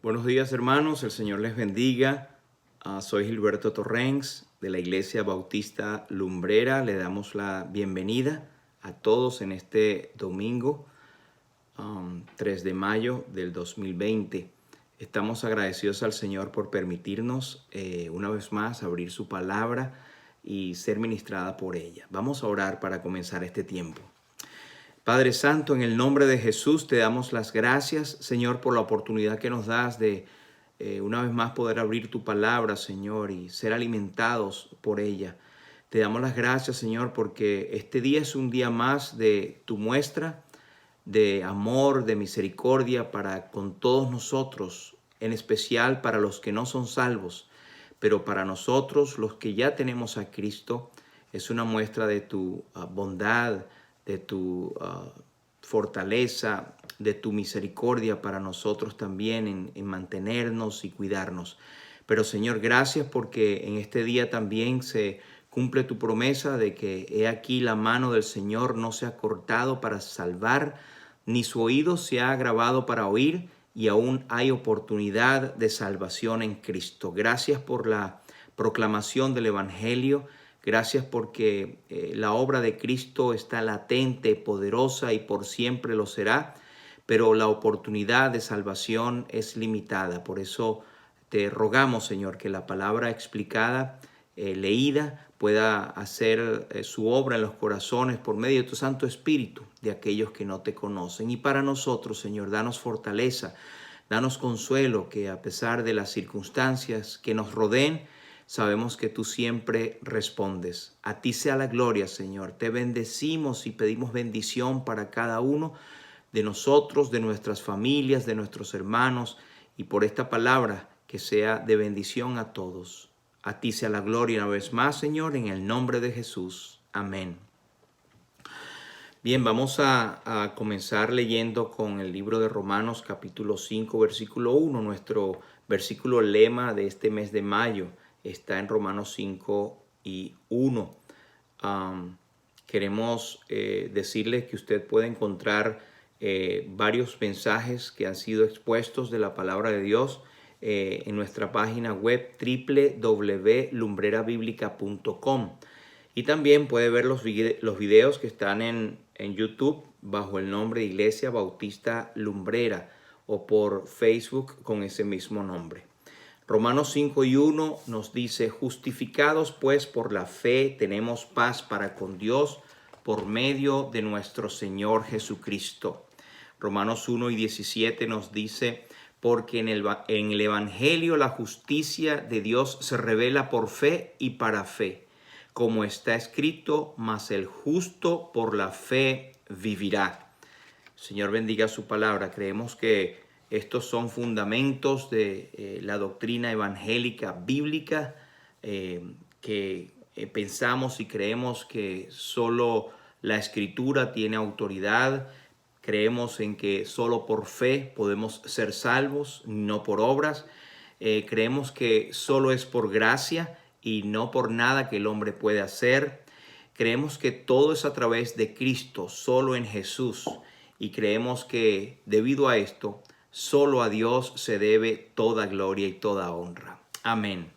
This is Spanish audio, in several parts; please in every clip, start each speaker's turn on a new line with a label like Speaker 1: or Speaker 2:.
Speaker 1: Buenos días, hermanos, el Señor les bendiga. Soy Gilberto Torrens de la Iglesia Bautista Lumbrera. Le damos la bienvenida a todos en este domingo 3 de mayo del 2020. Estamos agradecidos al Señor por permitirnos una vez más abrir su palabra y ser ministrada por ella. Vamos a orar para comenzar este tiempo. Padre Santo, en el nombre de Jesús te damos las gracias, Señor, por la oportunidad que nos das de una vez más poder abrir tu palabra, Señor, y ser alimentados por ella. Te damos las gracias, Señor, porque este día es un día más de tu muestra, de amor, de misericordia para con todos nosotros, en especial para los que no son salvos, pero para nosotros, los que ya tenemos a Cristo, es una muestra de tu bondad, de tu fortaleza, de tu misericordia para nosotros también en mantenernos y cuidarnos. Pero Señor, gracias porque en este día también se cumple tu promesa de que he aquí la mano del Señor no se ha cortado para salvar, ni su oído se ha agravado para oír, y aún hay oportunidad de salvación en Cristo. Gracias por la proclamación del Evangelio. Gracias porque la obra de Cristo está latente, poderosa y por siempre lo será, pero la oportunidad de salvación es limitada. Por eso te rogamos, Señor, que la palabra explicada, leída, pueda hacer su obra en los corazones por medio de tu Santo Espíritu de aquellos que no te conocen. Y para nosotros, Señor, danos fortaleza, danos consuelo, que a pesar de las circunstancias que nos rodeen, sabemos que tú siempre respondes. A ti sea la gloria, Señor. Te bendecimos y pedimos bendición para cada uno de nosotros, de nuestras familias, de nuestros hermanos, y por esta palabra que sea de bendición a todos. A ti sea la gloria una vez más, Señor, en el nombre de Jesús. Amén. Bien, vamos a comenzar leyendo con el libro de Romanos capítulo 5, versículo 1. Nuestro versículo lema de este mes de mayo está en Romanos 5 y 1. Queremos decirles que usted puede encontrar varios mensajes que han sido expuestos de la palabra de Dios en nuestra página web www.lumbrerabiblica.com, y también puede ver los videos que están en YouTube bajo el nombre de Iglesia Bautista Lumbrera, o por Facebook con ese mismo nombre. Romanos 5 y 1 nos dice: justificados pues por la fe tenemos paz para con Dios por medio de nuestro Señor Jesucristo. Romanos 1 y 17 nos dice: porque en el Evangelio la justicia de Dios se revela por fe y para fe, como está escrito, mas el justo por la fe vivirá. Señor bendiga su palabra. Creemos que estos son fundamentos de la doctrina evangélica bíblica, que pensamos y creemos que solo la Escritura tiene autoridad. Creemos en que solo por fe podemos ser salvos, no por obras. Creemos que solo es por gracia y no por nada que el hombre puede hacer. Creemos que todo es a través de Cristo, solo en Jesús. Y creemos que debido a esto, solo a Dios se debe toda gloria y toda honra. Amén.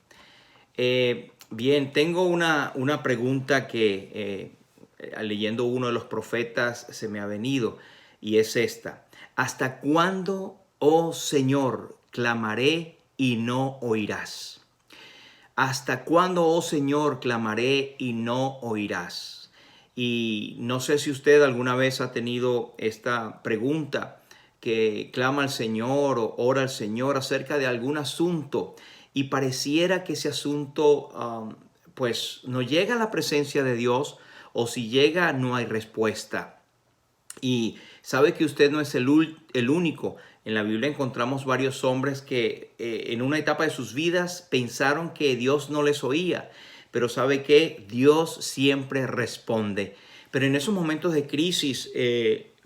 Speaker 1: Bien, tengo una pregunta que leyendo uno de los profetas se me ha venido, y es esta: ¿hasta cuándo, oh Señor, clamaré y no oirás? ¿Hasta cuándo, oh Señor, clamaré y no oirás? Y no sé si usted alguna vez ha tenido esta pregunta, que clama al Señor o ora al Señor acerca de algún asunto, y pareciera que ese asunto pues no llega a la presencia de Dios, o si llega no hay respuesta. Y sabe que usted no es el único. En la Biblia encontramos varios hombres que en una etapa de sus vidas pensaron que Dios no les oía. Pero sabe que Dios siempre responde. Pero en esos momentos de crisis,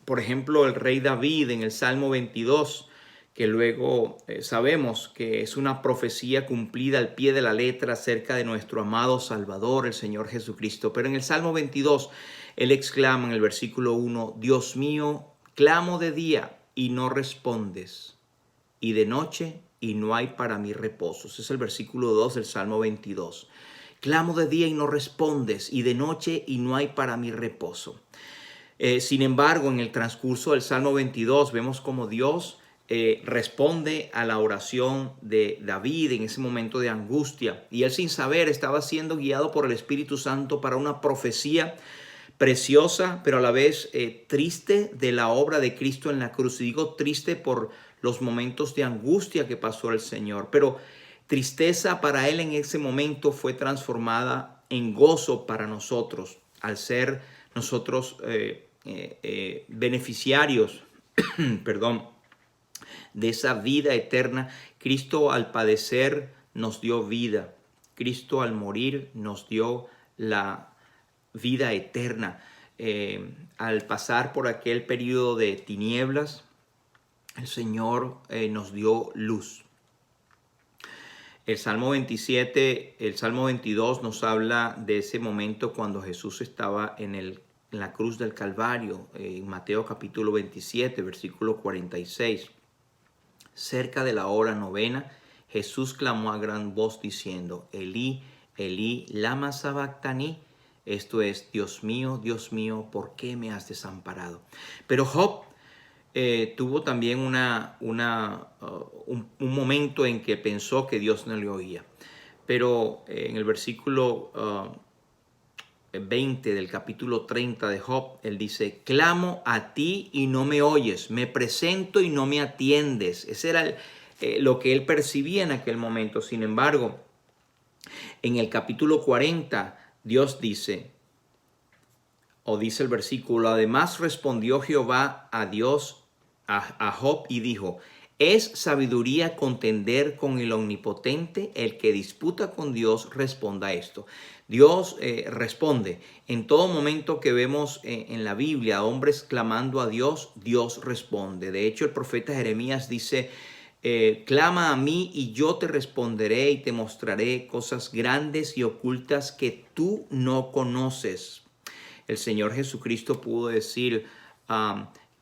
Speaker 1: por ejemplo, el rey David en el Salmo 22, que luego sabemos que es una profecía cumplida al pie de la letra acerca de nuestro amado Salvador, el Señor Jesucristo. Pero en el Salmo 22, él exclama en el versículo 1: Dios mío, clamo de día y no respondes, y de noche y no hay para mí reposo. Ese es el versículo 2 del Salmo 22. Clamo de día y no respondes, y de noche y no hay para mí reposo. Sin embargo, en el transcurso del Salmo 22 vemos cómo Dios responde a la oración de David en ese momento de angustia. Y él, sin saber, estaba siendo guiado por el Espíritu Santo para una profecía preciosa, pero a la vez triste, de la obra de Cristo en la cruz. Y digo triste por los momentos de angustia que pasó el Señor, pero tristeza para él en ese momento fue transformada en gozo para nosotros, al ser nosotros beneficiarios perdón, de esa vida eterna. Cristo, al padecer, nos dio vida. Cristo, al morir, nos dio la vida eterna. Al pasar por aquel periodo de tinieblas, el Señor nos dio luz. El Salmo 27, el Salmo 22 nos habla de ese momento cuando Jesús estaba en la cruz del Calvario, en Mateo capítulo 27, versículo 46. Cerca de la hora novena, Jesús clamó a gran voz diciendo: Elí, Elí, lama sabactani. Esto es: Dios mío, ¿por qué me has desamparado? Pero Job tuvo también un momento en que pensó que Dios no le oía. Pero en el versículo 20 del capítulo 30 de Job, él dice: clamo a ti y no me oyes, me presento y no me atiendes. Ese era lo que él percibía en aquel momento. Sin embargo, en el capítulo 40, Dios dice, o dice el versículo: además respondió Jehová a Job y dijo: ¿es sabiduría contender con el omnipotente? El que disputa con Dios responda esto. Dios responde. En todo momento que vemos en la Biblia a hombres clamando a Dios, Dios responde. De hecho, el profeta Jeremías dice: clama a mí y yo te responderé y te mostraré cosas grandes y ocultas que tú no conoces. El Señor Jesucristo pudo decir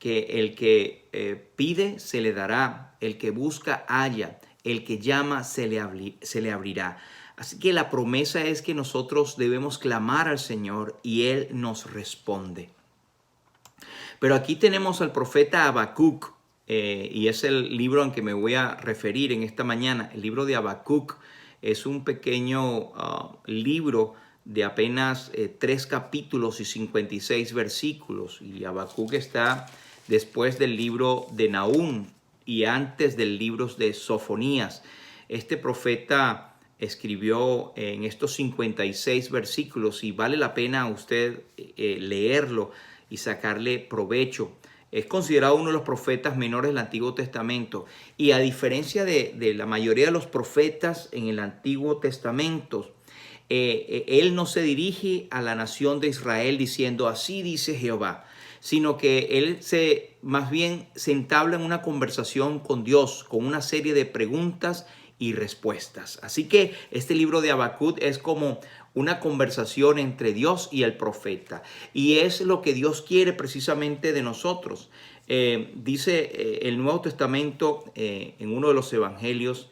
Speaker 1: que el que pide se le dará, el que busca halla, el que llama se le abrirá. Así que la promesa es que nosotros debemos clamar al Señor y Él nos responde. Pero aquí tenemos al profeta Habacuc, y es el libro en que me voy a referir en esta mañana. El libro de Habacuc es un pequeño libro de apenas 3 capítulos y 56 versículos. Y Habacuc está después del libro de Nahum y antes del libro de Sofonías. Este profeta escribió en estos 56 versículos y vale la pena a usted leerlo y sacarle provecho. Es considerado uno de los profetas menores del Antiguo Testamento. Y a diferencia de la mayoría de los profetas en el Antiguo Testamento, él no se dirige a la nación de Israel diciendo: así dice Jehová, sino que él más bien se entabla en una conversación con Dios, con una serie de preguntas y respuestas. Así que este libro de Habacuc es como una conversación entre Dios y el profeta. Y es lo que Dios quiere precisamente de nosotros. Dice el Nuevo Testamento en uno de los evangelios: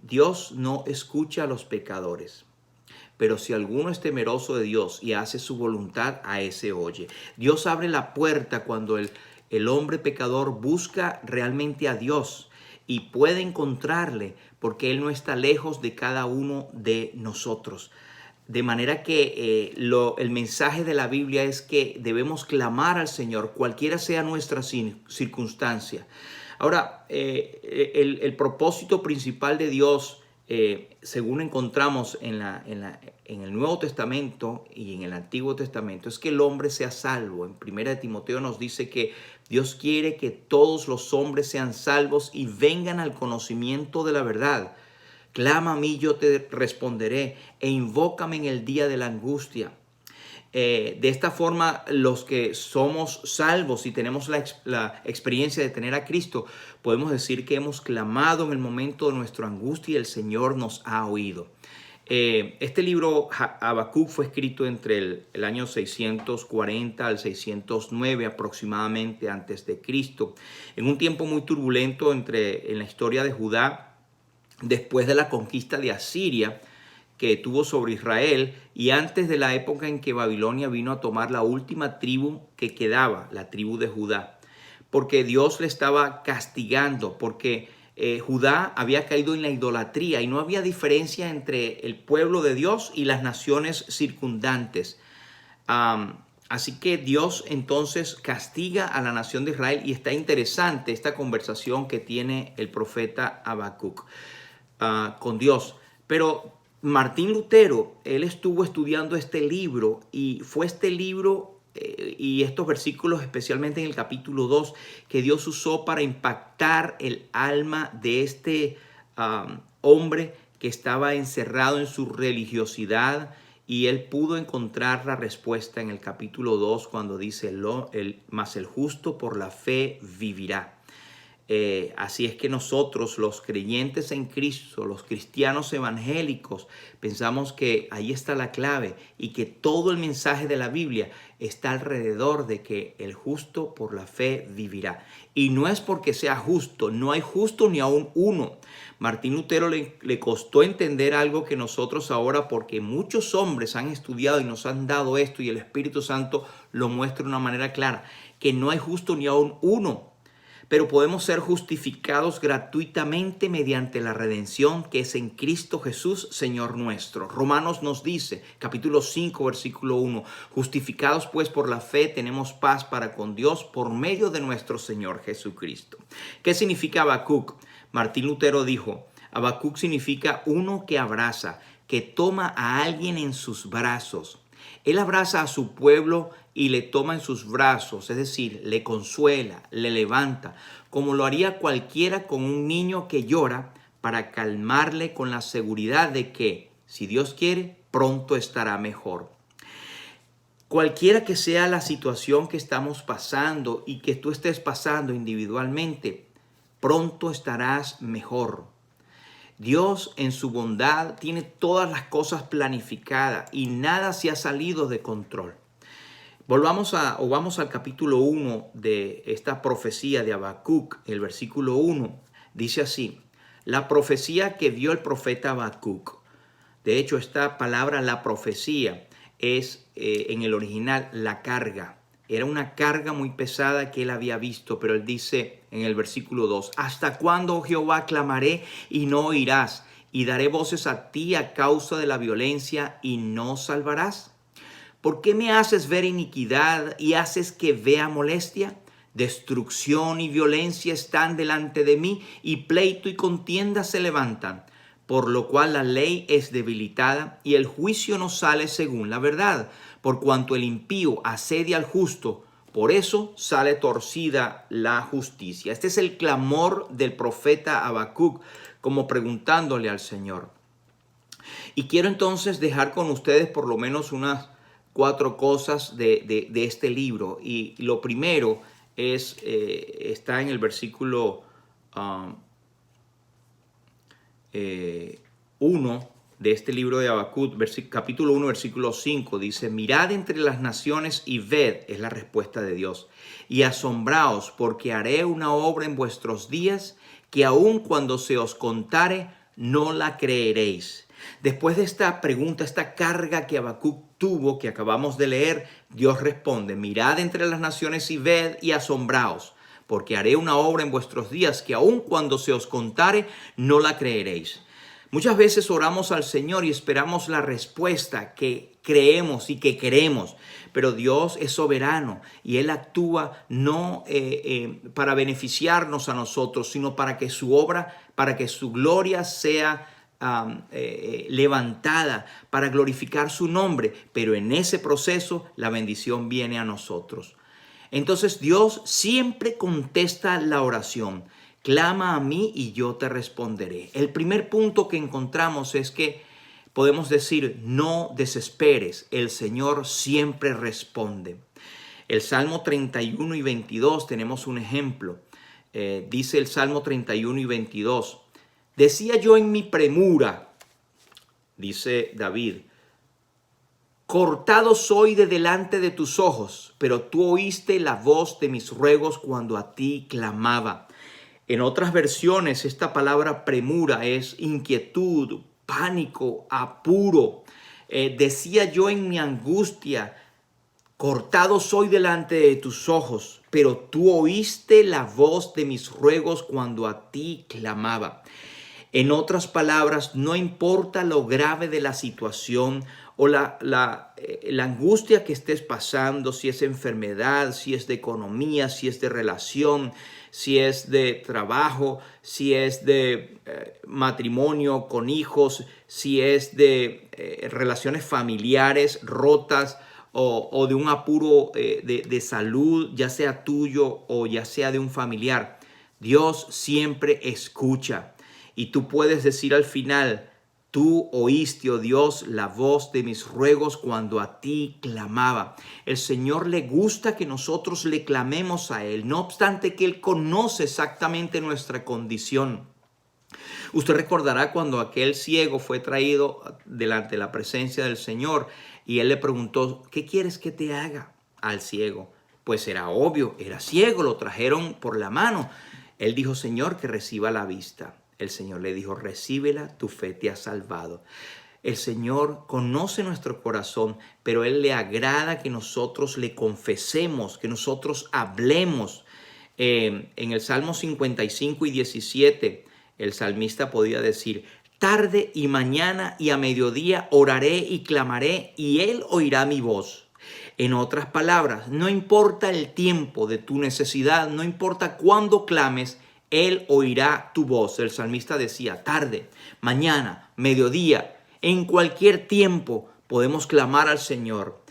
Speaker 1: Dios no escucha a los pecadores, pero si alguno es temeroso de Dios y hace su voluntad, a ese oye. Dios abre la puerta cuando el hombre pecador busca realmente a Dios y puede encontrarle, porque Él no está lejos de cada uno de nosotros. De manera que el mensaje de la Biblia es que debemos clamar al Señor, cualquiera sea nuestra circunstancia. Ahora, el propósito principal de Dios, según encontramos en el Nuevo Testamento y en el Antiguo Testamento, es que el hombre sea salvo. En 1 Timoteo nos dice que Dios quiere que todos los hombres sean salvos y vengan al conocimiento de la verdad. Clama a mí, yo te responderé, e invócame en el día de la angustia. De esta forma, los que somos salvos y tenemos la experiencia de tener a Cristo, podemos decir que hemos clamado en el momento de nuestra angustia y el Señor nos ha oído. Este libro, Habacuc, fue escrito entre el año 640 al 609 aproximadamente antes de Cristo, en un tiempo muy turbulento en la historia de Judá, después de la conquista de Asiria que tuvo sobre Israel y antes de la época en que Babilonia vino a tomar la última tribu que quedaba, la tribu de Judá, porque Dios le estaba castigando, porque Judá había caído en la idolatría y no había diferencia entre el pueblo de Dios y las naciones circundantes. Así que Dios entonces castiga a la nación de Israel y está interesante esta conversación que tiene el profeta Habacuc con Dios. Pero Martín Lutero, él estuvo estudiando este libro y fue este libro y estos versículos, especialmente en el capítulo 2, que Dios usó para impactar el alma de este hombre que estaba encerrado en su religiosidad, y él pudo encontrar la respuesta en el capítulo 2 cuando dice, mas el justo por la fe vivirá. Así es que nosotros, los creyentes en Cristo, los cristianos evangélicos, pensamos que ahí está la clave y que todo el mensaje de la Biblia está alrededor de que el justo por la fe vivirá. Y no es porque sea justo, no hay justo ni aún uno. Martín Lutero le costó entender algo que nosotros ahora, porque muchos hombres han estudiado y nos han dado esto y el Espíritu Santo lo muestra de una manera clara, que no hay justo ni aún uno. Pero podemos ser justificados gratuitamente mediante la redención que es en Cristo Jesús, Señor nuestro. Romanos nos dice, capítulo 5, versículo 1, justificados pues por la fe tenemos paz para con Dios por medio de nuestro Señor Jesucristo. ¿Qué significa Habacuc? Martín Lutero dijo, Habacuc significa uno que abraza, que toma a alguien en sus brazos. Él abraza a su pueblo y le toma en sus brazos, es decir, le consuela, le levanta, como lo haría cualquiera con un niño que llora, para calmarle con la seguridad de que, si Dios quiere, pronto estará mejor. Cualquiera que sea la situación que estamos pasando y que tú estés pasando individualmente, pronto estarás mejor. Dios en su bondad tiene todas las cosas planificadas y nada se ha salido de control. Vamos al capítulo 1 de esta profecía de Habacuc. El versículo 1 dice así, la profecía que dio el profeta Habacuc. De hecho, esta palabra, la profecía, es en el original la carga. Era una carga muy pesada que él había visto, pero él dice en el versículo 2, ¿hasta cuándo, oh Jehová, clamaré y no oirás? Y daré voces a ti a causa de la violencia y no salvarás. ¿Por qué me haces ver iniquidad y haces que vea molestia? Destrucción y violencia están delante de mí, y pleito y contienda se levantan. Por lo cual la ley es debilitada y el juicio no sale según la verdad. Por cuanto el impío asedia al justo, por eso sale torcida la justicia. Este es el clamor del profeta Habacuc, como preguntándole al Señor. Y quiero entonces dejar con ustedes por lo menos unas 4 cosas de este libro. Y lo primero es, está en el versículo 1 de este libro de Habacuc, capítulo 1, versículo 5, dice, mirad entre las naciones y ved, es la respuesta de Dios, y asombraos, porque haré una obra en vuestros días, que aun cuando se os contare, no la creeréis. Después de esta pregunta, esta carga que Habacuc tuvo, que acabamos de leer, Dios responde, mirad entre las naciones y ved y asombraos, porque haré una obra en vuestros días que aun cuando se os contare, no la creeréis. Muchas veces oramos al Señor y esperamos la respuesta que creemos y que queremos, pero Dios es soberano y Él actúa no para beneficiarnos a nosotros, sino para que su obra, para que su gloria sea levantada, para glorificar su nombre, pero en ese proceso la bendición viene a nosotros. Entonces Dios siempre contesta la oración. Clama a mí y yo te responderé. El primer punto que encontramos es que podemos decir, no desesperes, el Señor siempre responde. El Salmo 31 y 22 tenemos un ejemplo. Dice el Salmo 31 y 22, decía yo en mi premura, Dice David: cortado soy de delante de tus ojos, pero tú oíste la voz de mis ruegos cuando a ti clamaba. En otras versiones, esta palabra premura es inquietud, pánico, apuro. Decía yo en mi angustia: cortado soy delante de tus ojos, pero tú oíste la voz de mis ruegos cuando a ti clamaba. En otras palabras, no importa lo grave de la situación o la angustia que estés pasando, si es enfermedad, si es de economía, si es de relación, si es de trabajo, si es de matrimonio con hijos, si es de relaciones familiares rotas, o de un apuro de salud, ya sea tuyo o ya sea de un familiar. Dios siempre escucha. Y tú puedes decir al final: tú oíste, oh Dios, la voz de mis ruegos cuando a ti clamaba. El Señor le gusta que nosotros le clamemos a Él, no obstante que Él conoce exactamente nuestra condición. Usted recordará cuando aquel ciego fue traído delante de la presencia del Señor y Él le preguntó: ¿qué quieres que te haga? Al ciego. Pues era obvio, era ciego, lo trajeron por la mano. Él dijo: Señor, que reciba la vista. El Señor le dijo: recíbela, tu fe te ha salvado. El Señor conoce nuestro corazón, pero Él le agrada que nosotros le confesemos, que nosotros hablemos. En el Salmo 55 y 17, el salmista podía decir: tarde y mañana y a mediodía oraré y clamaré, y Él oirá mi voz. En otras palabras, no importa el tiempo de tu necesidad, no importa cuándo clames, Él oirá tu voz. El salmista decía: tarde, mañana, mediodía, en cualquier tiempo podemos clamar al Señor.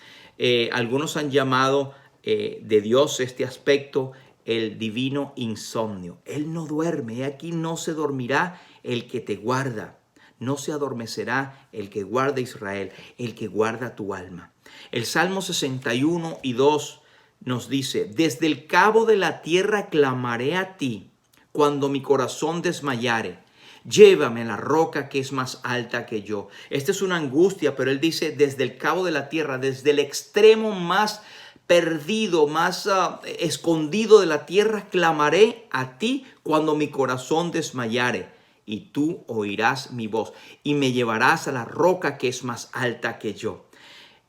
Speaker 1: Algunos han llamado de Dios este aspecto el divino insomnio. Él no duerme, aquí no se dormirá el que te guarda. No se adormecerá el que guarda Israel, el que guarda tu alma. El Salmo 61 y 2 nos dice: desde el cabo de la tierra clamaré a ti cuando mi corazón desmayare. Llévame a la roca que es más alta que yo. Esta es una angustia, pero él dice: desde el cabo de la tierra, desde el extremo más perdido, más escondido de la tierra, clamaré a ti cuando mi corazón desmayare, y tú oirás mi voz y me llevarás a la roca que es más alta que yo.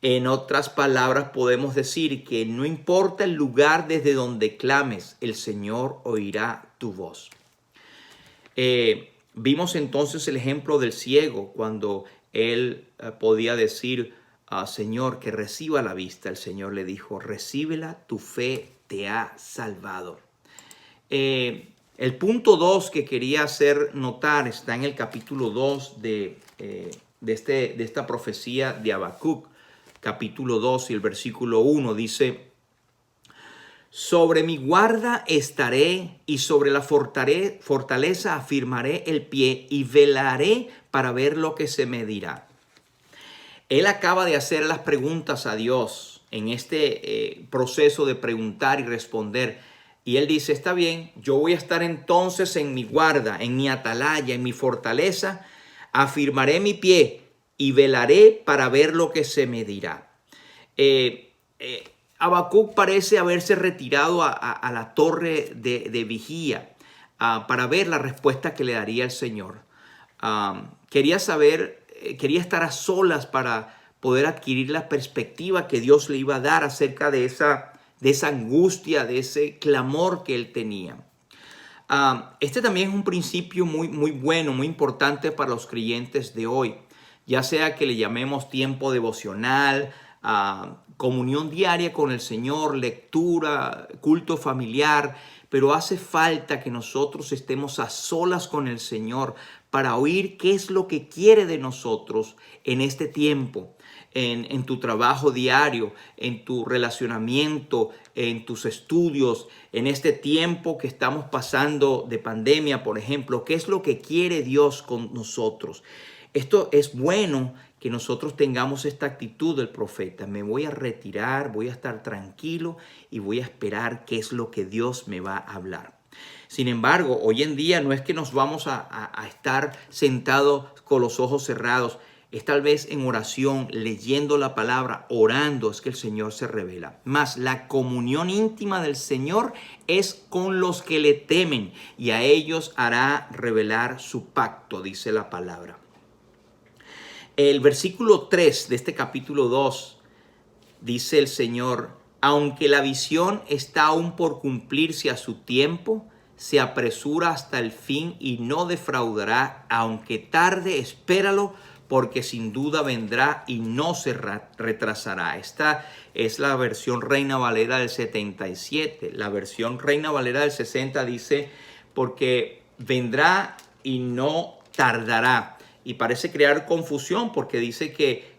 Speaker 1: En otras palabras, podemos decir que no importa el lugar desde donde clames, el Señor oirá tu voz. Vimos entonces el ejemplo del ciego cuando él podía decir: Señor, que reciba la vista. El Señor le dijo: recíbela, tu fe te ha salvado. El punto 2 que quería hacer notar está en el capítulo 2 de esta profecía de Habacuc. Capítulo 2 y el versículo 1 dice: sobre mi guarda estaré y sobre la fortaleza afirmaré el pie y velaré para ver lo que se me dirá. Él acaba de hacer las preguntas a Dios en este proceso de preguntar y responder. Y él dice: está bien, yo voy a estar entonces en mi guarda, en mi atalaya, en mi fortaleza, afirmaré mi pie y velaré para ver lo que se me dirá. Habacuc parece haberse retirado a la torre de vigía para ver la respuesta que le daría el Señor. Quería estar a solas para poder adquirir la perspectiva que Dios le iba a dar acerca de esa angustia, de ese clamor que él tenía. Este también es un principio muy, muy bueno, muy importante para los creyentes de hoy. Ya sea que le llamemos tiempo devocional, comunión diaria con el Señor, lectura, culto familiar, pero hace falta que nosotros estemos a solas con el Señor para oír qué es lo que quiere de nosotros en este tiempo, en tu trabajo diario, en tu relacionamiento, en tus estudios, en este tiempo que estamos pasando de pandemia, por ejemplo. ¿Qué es lo que quiere Dios con nosotros? Esto es bueno que nosotros tengamos esta actitud del profeta. Me voy a retirar, voy a estar tranquilo y voy a esperar qué es lo que Dios me va a hablar. Sin embargo, hoy en día no es que nos vamos a estar sentados con los ojos cerrados. Es tal vez en oración, leyendo la palabra, orando, es que el Señor se revela. Mas la comunión íntima del Señor es con los que le temen, y a ellos hará revelar su pacto, dice la palabra. El versículo 3 de este capítulo 2 dice el Señor: aunque la visión está aún por cumplirse a su tiempo, se apresura hasta el fin y no defraudará. Aunque tarde, espéralo, porque sin duda vendrá y no se retrasará. Esta es la versión Reina Valera del 77. La versión Reina Valera del 60 dice: porque vendrá y no tardará. Y parece crear confusión porque dice que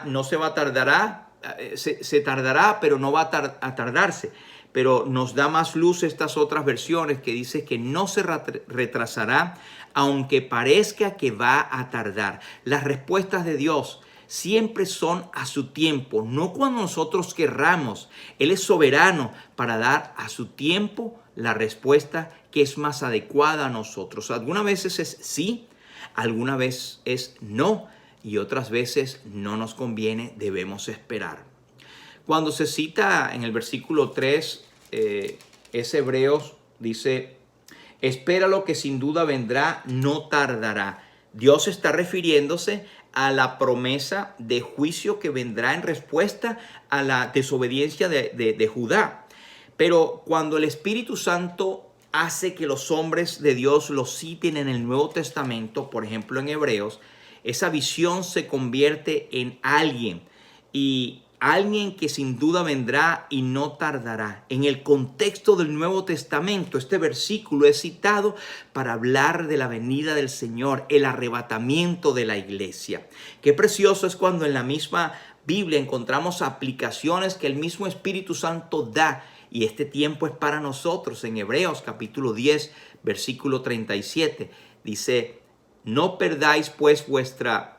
Speaker 1: no se va a tardar, se tardará, pero no va a tardarse. Pero nos da más luz estas otras versiones que dice que no se retrasará, aunque parezca que va a tardar. Las respuestas de Dios siempre son a su tiempo, no cuando nosotros querramos. Él es soberano para dar a su tiempo la respuesta que es más adecuada a nosotros. Algunas veces es sí, algunas veces es no, y otras veces no nos conviene, debemos esperar. Cuando se cita en el versículo 3, es Hebreos, dice: espera lo que sin duda vendrá, no tardará. Dios está refiriéndose a la promesa de juicio que vendrá en respuesta a la desobediencia de Judá. Pero cuando el Espíritu Santo hace que los hombres de Dios lo citen en el Nuevo Testamento, por ejemplo en Hebreos, esa visión se convierte en alguien que sin duda vendrá y no tardará. En el contexto del Nuevo Testamento, este versículo es citado para hablar de la venida del Señor, el arrebatamiento de la iglesia. Qué precioso es cuando en la misma Biblia encontramos aplicaciones que el mismo Espíritu Santo da, y este tiempo es para nosotros. En Hebreos capítulo 10, versículo 37, dice: no perdáis pues vuestra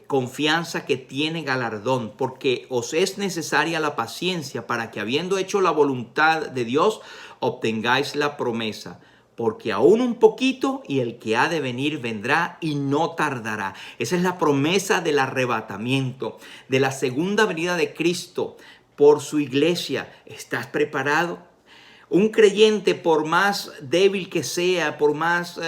Speaker 1: confianza, que tiene galardón, porque os es necesaria la paciencia, para que habiendo hecho la voluntad de Dios, obtengáis la promesa. Porque aún un poquito y el que ha de venir vendrá y no tardará. Esa es la promesa del arrebatamiento, de la segunda venida de Cristo por su iglesia. ¿Estás preparado? Un creyente, por más débil que sea, por más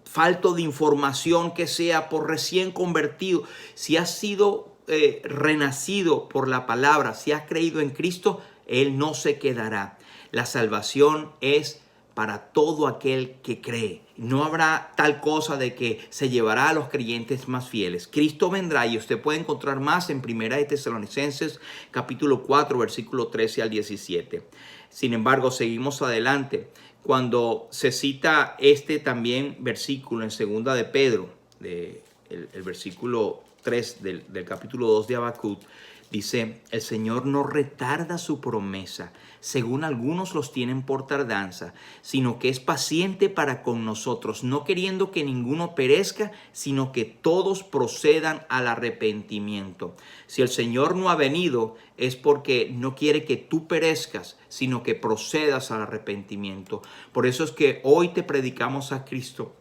Speaker 1: falto de información que sea, por recién convertido, si has sido renacido por la palabra, si has creído en Cristo, Él no se quedará. La salvación es para todo aquel que cree. No habrá tal cosa de que se llevará a los creyentes más fieles. Cristo vendrá, y usted puede encontrar más en 1 de Tesalonicenses capítulo 4, versículo 13 al 17. Sin embargo, seguimos adelante. Cuando se cita este también versículo en segunda de Pedro, el versículo 3 del capítulo 2 de Habacuc, dice: el Señor no retarda su promesa, según algunos los tienen por tardanza, sino que es paciente para con nosotros, no queriendo que ninguno perezca, sino que todos procedan al arrepentimiento. Si el Señor no ha venido, es porque no quiere que tú perezcas, sino que procedas al arrepentimiento. Por eso es que hoy te predicamos a Cristo,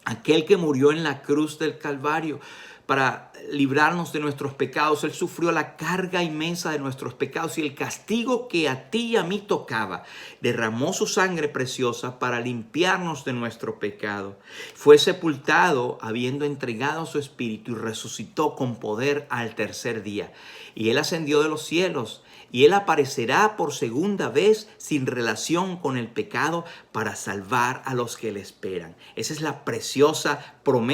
Speaker 1: aquel que murió en la cruz del Calvario para librarnos de nuestros pecados. Él sufrió la carga inmensa de nuestros pecados, y el castigo que a ti y a mí tocaba, derramó su sangre preciosa para limpiarnos de nuestro pecado. Fue sepultado habiendo entregado su espíritu, y resucitó con poder al tercer día. Y Él ascendió de los cielos, y Él aparecerá por segunda vez sin relación con el pecado, para salvar a los que le esperan. Esa es la preciosa promesa